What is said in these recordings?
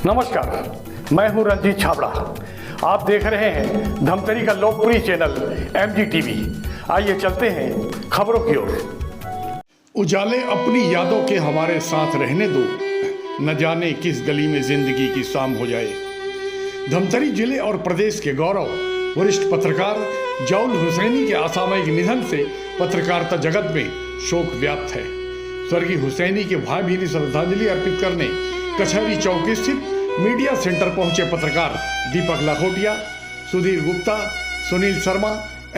नमस्कार, मैं हूं रंजीत छाबड़ा। आप देख रहे हैं धमतरी का लोकप्रिय चैनल MGTV। आइए चलते हैं खबरों की ओर। उजाले अपनी यादों के हमारे साथ रहने दो, न जाने किस गली में जिंदगी की शाम हो जाए। धमतरी जिले और प्रदेश के गौरव वरिष्ठ पत्रकार जाउल हुसैनी के असामयिक निधन से पत्रकारिता जगत में शोक व्याप्त है। स्वर्गीय हुसैनी के भावभीनी श्रद्धांजलि अर्पित करने कचहरी चौक स्थित मीडिया सेंटर पहुंचे पत्रकार दीपक लाखोटिया, सुधीर गुप्ता, सुनील शर्मा,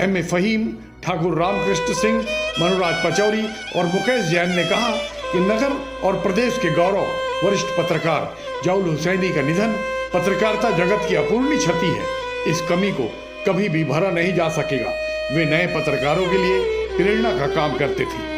M.A. फहीम, ठाकुर रामकृष्ण सिंह, मनोराज पचौरी और मुकेश जैन ने कहा कि नगर और प्रदेश के गौरव वरिष्ठ पत्रकार जाउल हुसैनी का निधन पत्रकारिता जगत की अपूर्णीय क्षति है। इस कमी को कभी भी भरा नहीं जा सकेगा। वे नए पत्रकारों के लिए प्रेरणा का काम करते थे।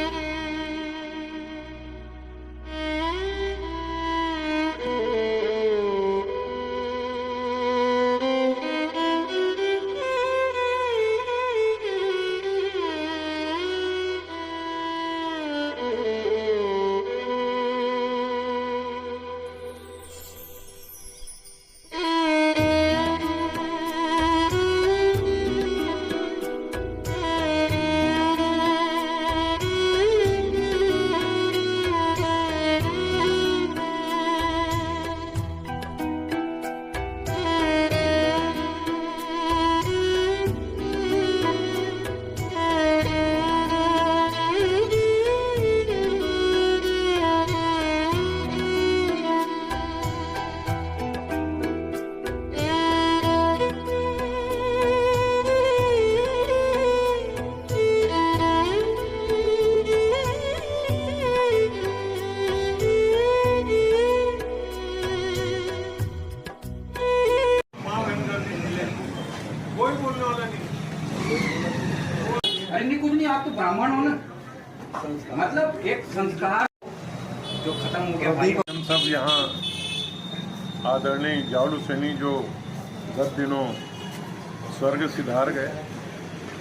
अरे नहीं, कुछ नहीं, आप तो ब्राह्मण हो ना, मतलब एक संस्कार जो खत्म हो गया भाई। हम सब यहाँ आदरणीय जाउल हुसैनी जो गत दिनों स्वर्ग सिधार गए,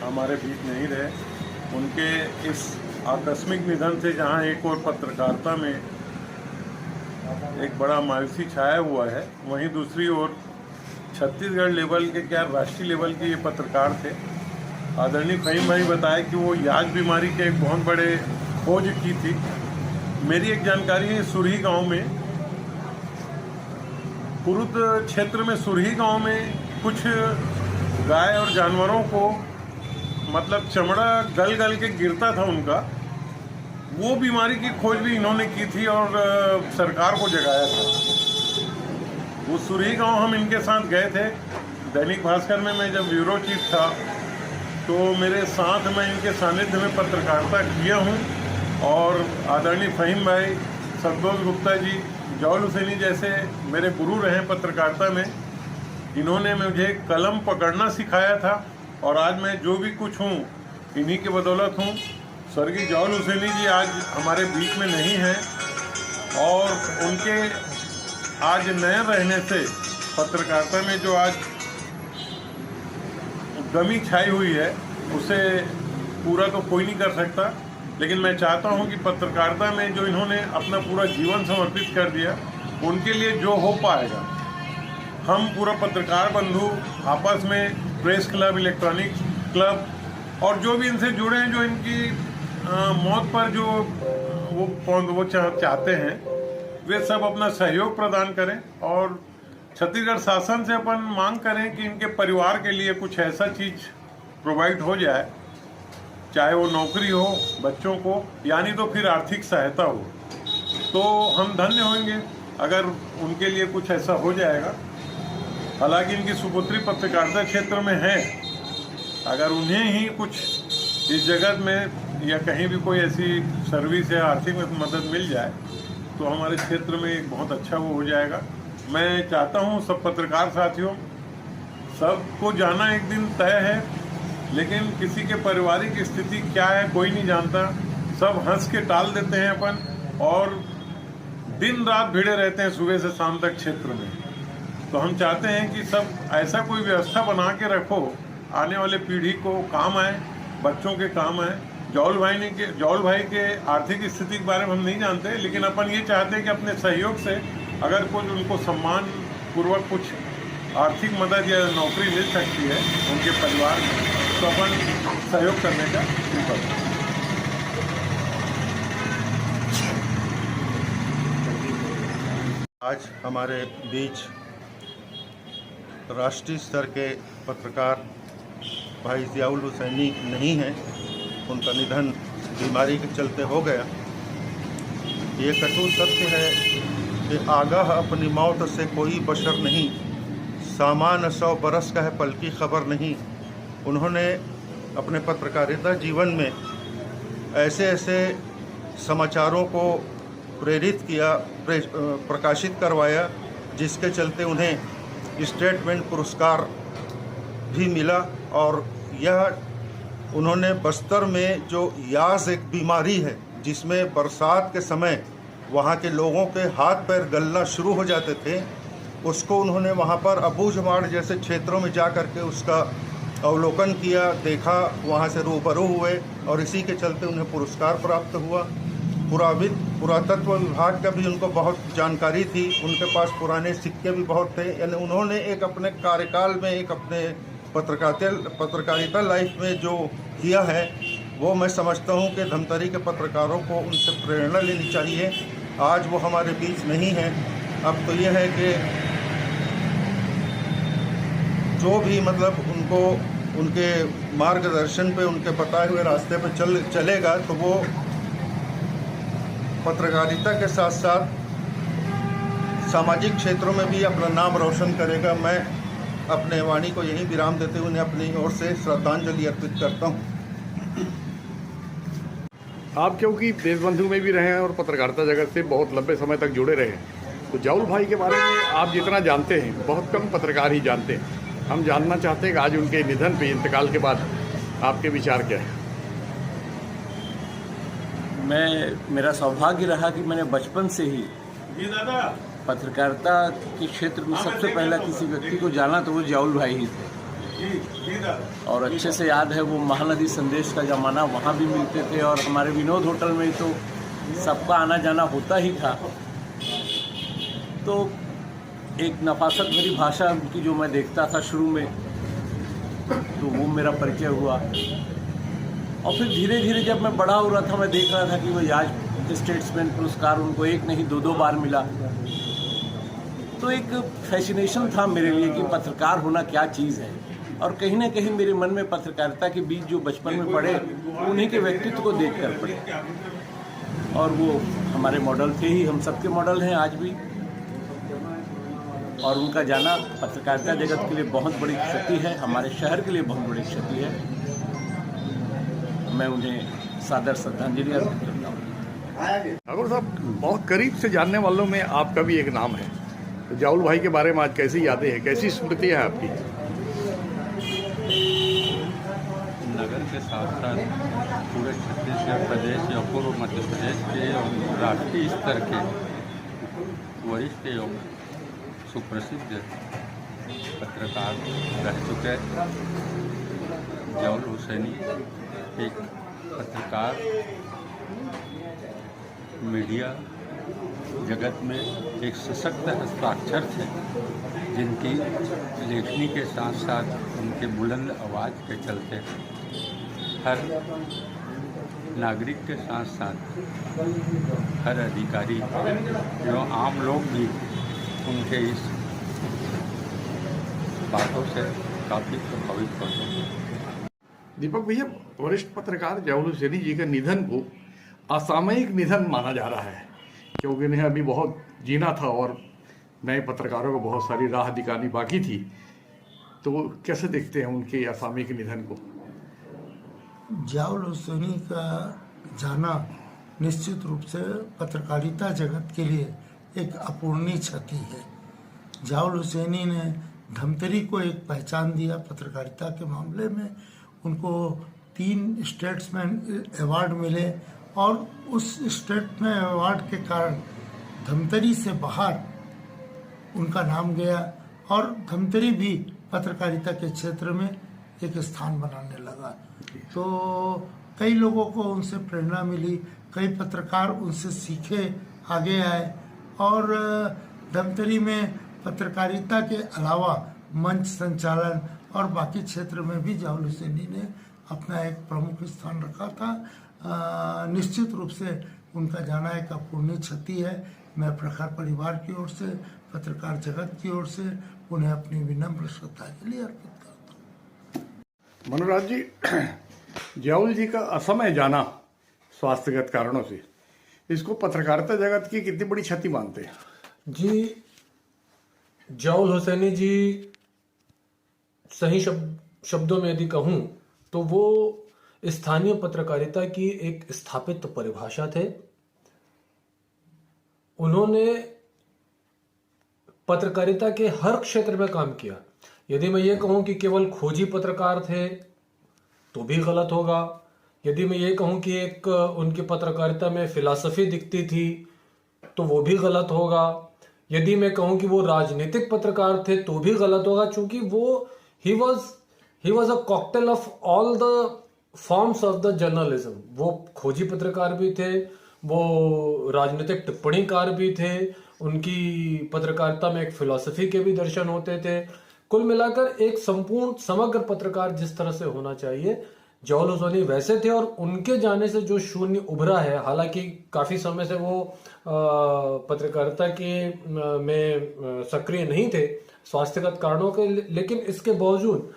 हमारे बीच नहीं रहे, उनके इस आकस्मिक निधन से जहाँ एक और पत्रकारिता में एक बड़ा मायूसी छाया हुआ है, वहीं दूसरी ओर छत्तीसगढ़ लेवल के क्या राष्ट्रीय लेवल के ये पत्रकार थे। आदरणीय फहीम भाई बताया कि वो याज बीमारी के एक बहुत बड़े खोज की थी। मेरी एक जानकारी है, सुरही गांव में, पुरुद क्षेत्र में सुरही गांव में कुछ गाय और जानवरों को मतलब चमड़ा गल गल के गिरता था उनका, वो बीमारी की खोज भी इन्होंने की थी और सरकार को जगाया था। वो सुरही गांव हम इनके साथ गए थे। दैनिक भास्कर में मैं जब ब्यूरो चीफ था तो मेरे साथ मैं इनके सानिध्य में पत्रकारिता किया हूँ और आदरणीय फहीम भाई, संतोष गुप्ता जी, जाउल हुसैनी जैसे मेरे गुरु रहे पत्रकारिता में। इन्होंने मुझे कलम पकड़ना सिखाया था और आज मैं जो भी कुछ हूँ इन्हीं के बदौलत हूँ। स्वर्गीय जाउल हुसैनी जी आज हमारे बीच में नहीं हैं और उनके आज नए रहने से पत्रकारिता में जो आज कमी छाई हुई है उसे पूरा तो कोई नहीं कर सकता, लेकिन मैं चाहता हूं कि पत्रकारिता में जो इन्होंने अपना पूरा जीवन समर्पित कर दिया, उनके लिए जो हो पाएगा, हम पूरा पत्रकार बंधु आपस में प्रेस क्लब, इलेक्ट्रॉनिक क्लब और जो भी इनसे जुड़े हैं, जो इनकी मौत पर जो वो चाहते हैं, वे सब अपना सहयोग प्रदान करें और छत्तीसगढ़ शासन से अपन मांग करें कि इनके परिवार के लिए कुछ ऐसा चीज़ प्रोवाइड हो जाए, चाहे वो नौकरी हो बच्चों को, यानी तो फिर आर्थिक सहायता हो, तो हम धन्य होंगे अगर उनके लिए कुछ ऐसा हो जाएगा। हालांकि इनकी सुपुत्री पत्रकारिता क्षेत्र में है, अगर उन्हें ही कुछ इस जगत में या कहीं भी कोई ऐसी सर्विस या आर्थिक मदद मिल जाए तो हमारे क्षेत्र में एक बहुत अच्छा वो हो जाएगा। मैं चाहता हूँ सब पत्रकार साथियों, सबको जाना एक दिन तय है, लेकिन किसी के पारिवारिक स्थिति क्या है कोई नहीं जानता। सब हंस के टाल देते हैं अपन और दिन रात भिड़े रहते हैं सुबह से शाम तक क्षेत्र में। तो हम चाहते हैं कि सब ऐसा कोई व्यवस्था बना के रखो, आने वाले पीढ़ी को काम आए, बच्चों के काम आए। जाउल भाई के आर्थिक स्थिति के बारे में हम नहीं जानते, लेकिन अपन ये चाहते हैं कि अपने सहयोग से अगर कुछ उनको सम्मान पूर्वक कुछ आर्थिक मदद या नौकरी मिल सकती है उनके परिवार में, तो अपन सहयोग करने का विकल्प है। आज हमारे बीच राष्ट्रीय स्तर के पत्रकार भाई ज़ियाउल हुसैनी नहीं हैं। उनका निधन बीमारी के चलते हो गया। ये कटु सत्य है कि आगाह अपनी मौत से कोई बशर नहीं, सामान 100 बरस का है पल की खबर नहीं। उन्होंने अपने पत्रकारिता जीवन में ऐसे ऐसे समाचारों को प्रेरित किया, प्रकाशित करवाया, जिसके चलते उन्हें स्टेटमेंट पुरस्कार भी मिला। और यह उन्होंने बस्तर में जो याज एक बीमारी है जिसमें बरसात के समय वहाँ के लोगों के हाथ पैर गलना शुरू हो जाते थे, उसको उन्होंने वहाँ पर अबूझमाड़ जैसे क्षेत्रों में जा कर के उसका अवलोकन किया, देखा, वहाँ से रूबरू हुए और इसी के चलते उन्हें पुरस्कार प्राप्त हुआ। पुरातत्व विभाग का भी उनको बहुत जानकारी थी, उनके पास पुराने सिक्के भी बहुत थे। यानी उन्होंने एक अपने कार्यकाल में एक अपने पत्रकारिता लाइफ में जो किया है वो मैं समझता हूँ कि धमतरी के पत्रकारों को उनसे प्रेरणा लेनी चाहिए। आज वो हमारे बीच नहीं है। अब तो यह है कि जो भी मतलब उनको उनके मार्गदर्शन पे, उनके बताए हुए रास्ते पे चलेगा तो वो पत्रकारिता के साथ साथ सामाजिक क्षेत्रों में भी अपना नाम रोशन करेगा। मैं अपने वाणी को यहीं विराम देते हुए उन्हें अपनी ओर से श्रद्धांजलि अर्पित करता हूँ। आप क्योंकि देशबंधु में भी रहे हैं और पत्रकारिता जगत से बहुत लंबे समय तक जुड़े रहे हैं, तो ज़ियाउल भाई के बारे में आप जितना जानते हैं बहुत कम पत्रकार ही जानते हैं। हम जानना चाहते हैं कि आज उनके निधन पे, इंतकाल के बाद आपके विचार क्या है? मेरा सौभाग्य रहा कि मैंने बचपन से ही पत्रकारिता के क्षेत्र में सबसे पहला किसी व्यक्ति को जाना तो वो ज़ियाउल भाई ही थे। और अच्छे से याद है वो महानदी संदेश का ज़माना, वहाँ भी मिलते थे और हमारे विनोद होटल में तो सबका आना जाना होता ही था। तो एक नफासत भरी भाषा उनकी जो मैं देखता था शुरू में, तो वो मेरा परिचय हुआ। और फिर धीरे धीरे जब मैं बड़ा हो रहा था, मैं देख रहा था कि वो याज स्टेट्समैन पुरस्कार उनको एक नहीं दो बार मिला। तो एक फैसिनेशन था मेरे लिए कि पत्रकार होना क्या चीज़ है। और कहीं ना कहीं मेरे मन में पत्रकारिता के बीच जो बचपन में पढ़े, उन्हीं के व्यक्तित्व को देख कर पढ़े। और वो हमारे मॉडल थे ही, हम सबके मॉडल हैं आज भी। और उनका जाना पत्रकारिता जगत के लिए बहुत बड़ी क्षति है, हमारे शहर के लिए बहुत बड़ी क्षति है। मैं उन्हें सादर श्रद्धांजलि अर्पित करता हूँ। ठाकुर साहब, बहुत करीब से जानने वालों में आपका भी एक नाम है, तो ज़ियाउल भाई के बारे में आज कैसी यादें हैं, कैसी स्मृति है आपकी? नगर के साथ साथ पूरे छत्तीसगढ़ प्रदेश या पूर्व मध्य प्रदेश के और राष्ट्रीय स्तर के वरिष्ठ एवं सुप्रसिद्ध पत्रकार रह चुके ज़ियाउल हुसैनी एक पत्रकार, मीडिया जगत में एक सशक्त हस्ताक्षर थे, जिनकी लेखनी के साथ साथ उनके बुलंद आवाज़ के चलते हर नागरिक के साथ साथ हर अधिकारी एवं आम लोग भी उनके इस बातों से काफ़ी प्रभावित होते हैं। दीपक भैया, वरिष्ठ पत्रकार ज़ियाउल हुसैनी जी के निधन को असामयिक निधन माना जा रहा है, क्योंकि इन्हें अभी बहुत जीना था और नए पत्रकारों को बहुत सारी राह दिखानी बाकी थी। तो कैसे देखते हैं उनके असामयिक निधन को? ज़ियाउल हुसैनी का जाना निश्चित रूप से पत्रकारिता जगत के लिए एक अपूर्णीय क्षति है। ज़ियाउल हुसैनी ने धमतरी को एक पहचान दिया पत्रकारिता के मामले में। उनको 3 स्टेट्समैन अवार्ड मिले और उस स्टेट्समैन अवार्ड के कारण धमतरी से बाहर उनका नाम गया और धमतरी भी पत्रकारिता के क्षेत्र में एक स्थान बनाने लगा। तो कई लोगों को उनसे प्रेरणा मिली, कई पत्रकार उनसे सीखे, आगे आए और धमतरी में पत्रकारिता के अलावा मंच संचालन और बाकी क्षेत्र में भी जावल हुसैनी ने अपना एक प्रमुख स्थान रखा था। निश्चित रूप से उनका जाना एक अपूर्णीय क्षति है। मैं प्रखर परिवार की ओर से, पत्रकार जगत की ओर से उन्हें अपनी विनम्र श्रद्धांजलि अर्पित करता हूँ। मनोराज जी, जियाउल जी का असमय जाना स्वास्थ्यगत कारणों से, इसको पत्रकारिता जगत की कितनी बड़ी क्षति मानते हैं? जी, जियाउल हुसैनी जी सही शब्दों में यदि कहूं तो वो स्थानीय पत्रकारिता की एक स्थापित परिभाषा थे। उन्होंने पत्रकारिता के हर क्षेत्र में काम किया। यदि मैं ये कहूं कि केवल खोजी पत्रकार थे तो भी गलत होगा। यदि मैं ये कहूं कि एक उनकी पत्रकारिता में फिलॉसफी दिखती थी तो वो भी गलत होगा। यदि मैं कहूं कि वो राजनीतिक पत्रकार थे तो भी गलत होगा, क्योंकि वो he was a cocktail of all the forms of the journalism। वो खोजी पत्रकार भी थे, वो राजनीतिक टिप्पणीकार भी थे, उनकी पत्रकारिता में एक फिलॉसफी के भी दर्शन होते थे। कुल मिलाकर एक संपूर्ण समग्र पत्रकार जिस तरह से होना चाहिए, जियाउल हुसैनी वैसे थे। और उनके जाने से जो शून्य उभरा है, हालांकि काफी समय से वो पत्रकारिता के में सक्रिय नहीं थे स्वास्थ्यगत कारणों के, लेकिन इसके बावजूद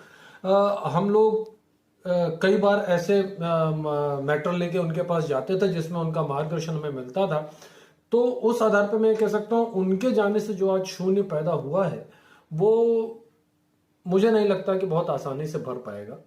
हम लोग कई बार ऐसे मैटर लेके उनके पास जाते थे जिसमें उनका मार्गदर्शन हमें मिलता था। तो उस आधार पर मैं कह सकता हूँ उनके जाने से जो आज शून्य पैदा हुआ है वो मुझे नहीं लगता कि बहुत आसानी से भर पाएगा।